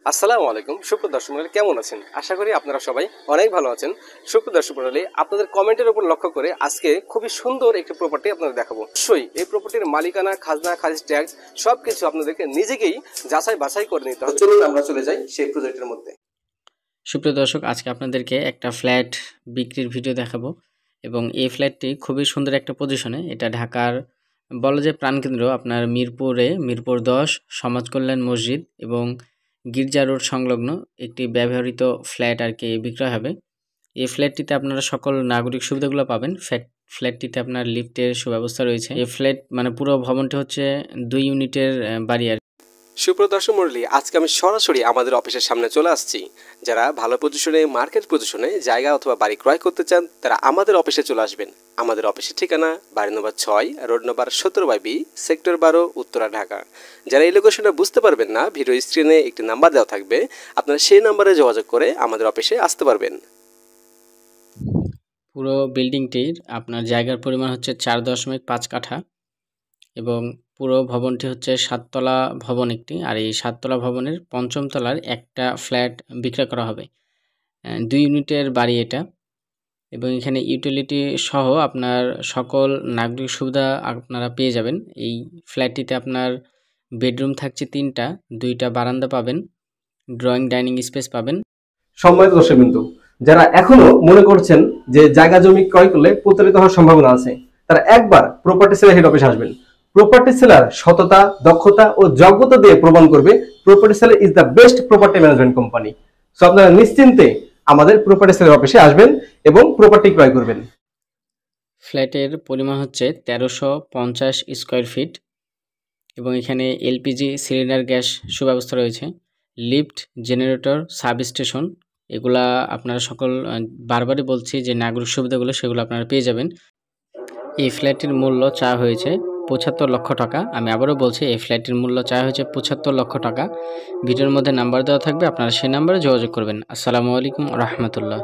আসসালামু আলাইকুম সুপ্রিয় দর্শক মণ্ডলী, কেমন আছেন? আশা করি আপনারা সবাই অনেক ভালো আছেন। সুপ্রিয় দর্শক মণ্ডলী, আপনাদের কমেন্টের উপর লক্ষ্য করে আজকে খুবই সুন্দর একটি প্রপার্টি আপনাদের দেখাবো। অবশ্যই এই প্রপার্টির মালিকানা, খাজনা, খারিজ ট্যাক্স সবকিছু আপনাদেরকে নিজেকেই যাচাই বাছাই করে নিতে হবে। চলুন আমরা চলে যাই সেই প্রজেক্টের মধ্যে। সুপ্রিয় দর্শক, আজকে আপনাদেরকে একটা ফ্ল্যাট বিক্রির ভিডিও দেখাবো এবং এই ফ্ল্যাটটি খুবই সুন্দর একটা পজিশনে। এটা ঢাকার বলা যায় প্রাণকেন্দ্র, আপনার মিরপুর 10 সমাজ কল্যাণ মসজিদ এবং গির্জা রোড সংলগ্ন একটি ব্যবহৃত ফ্ল্যাট আর কি বিক্রয় হবে। এই ফ্ল্যাটটিতে আপনারা সকল নাগরিক সুবিধাগুলো পাবেন। ফ্ল্যাটটিতে আপনার লিফটের সুব্যবস্থা রয়েছে। এই ফ্ল্যাট মানে পুরো ভবনটি হচ্ছে 2 ইউনিটের বাড়ি আর। সুপ্রিয় দর্শক মণ্ডলী, আজকে আমি সরাসরি আমাদের অফিসের সামনে চলে আসছি। যারা ভালো পজিশনে, মার্কেট পজিশনে জায়গা অথবা বাড়ি ক্রয় করতে চান তারা আমাদের অফিসে চলে আসবেন। আমাদের অফিসের ঠিকানা বাড়ি নম্বর 6, road number 17/B, sector 12, Uttara, Dhaka. যারা এই লোকেশনটা বুঝতে পারবেন না, ভিডিও স্ক্রিনে একটি নাম্বার দেওয়া থাকবে, আপনারা সেই নাম্বারে যোগাযোগ করে আমাদের অফিসে আসতে পারবেন। পুরো বিল্ডিংটির আপনার জায়গার পরিমাণ হচ্ছে 4.5 কাঠা এবং পুরো ভবনটি হচ্ছে 7 তলা ভবন একটি। আর এই 7 তলা ভবনের 5ম তলার একটা ফ্ল্যাট বিক্রয় করা হবে। 2 ইউনিটের বাড়ি এটা এবং এখানে ইউটিলিটি সহ আপনার সকল নাগরিক সুবিধা আপনারা পেয়ে যাবেন। এই ফ্ল্যাটটিতে আপনার বেডরুম থাকছে 3টা, 2টা বারান্দা পাবেন, ড্রয়িং ডাইনিং স্পেস পাবেন। সম্মানিত দর্শকবৃন্দ, যারা এখনো মনে করছেন যে জায়গা জমি ক্রয় করলে প্রতারিত হওয়ার সম্ভাবনা আছে, তারা একবার প্রপার্টি সেলার হেড অফিসে আসবেন। প্রপার্টি সেলার সততা, দক্ষতা ও যোগ্যতা দিয়ে প্রমাণ করবে property seller is the best property management company. So আপনারা নিশ্চিন্তে আমাদের প্রপার্টি সেলার অফিসে আসবেন এবং প্রপার্টি ক্রয় করবেন। ফ্ল্যাটের পরিমাণ হচ্ছে 1350 স্কোয়ার ফিট এবং এখানে এলপিজি সিলিন্ডার গ্যাস সুব্যবস্থা রয়েছে, লিফট, জেনারেটর, সাব স্টেশন, এগুলা আপনারা সকল বারবারই বলছি যে নাগরিক সুবিধাগুলো সেগুলো আপনারা পেয়ে যাবেন। এই ফ্ল্যাটটির মূল্য চাওয়া হয়েছে 75 লক্ষ টাকা। আমি আবারও বলছি, এই ফ্ল্যাটটির মূল্য চাওয়া হয়েছে 75 লক্ষ টাকা। ভিডিওর মধ্যে নাম্বার দেওয়া থাকবে, আপনারা সেই নাম্বারে যোগাযোগ করবেন। আসসালামু আলাইকুম রহমতুল্লাহ।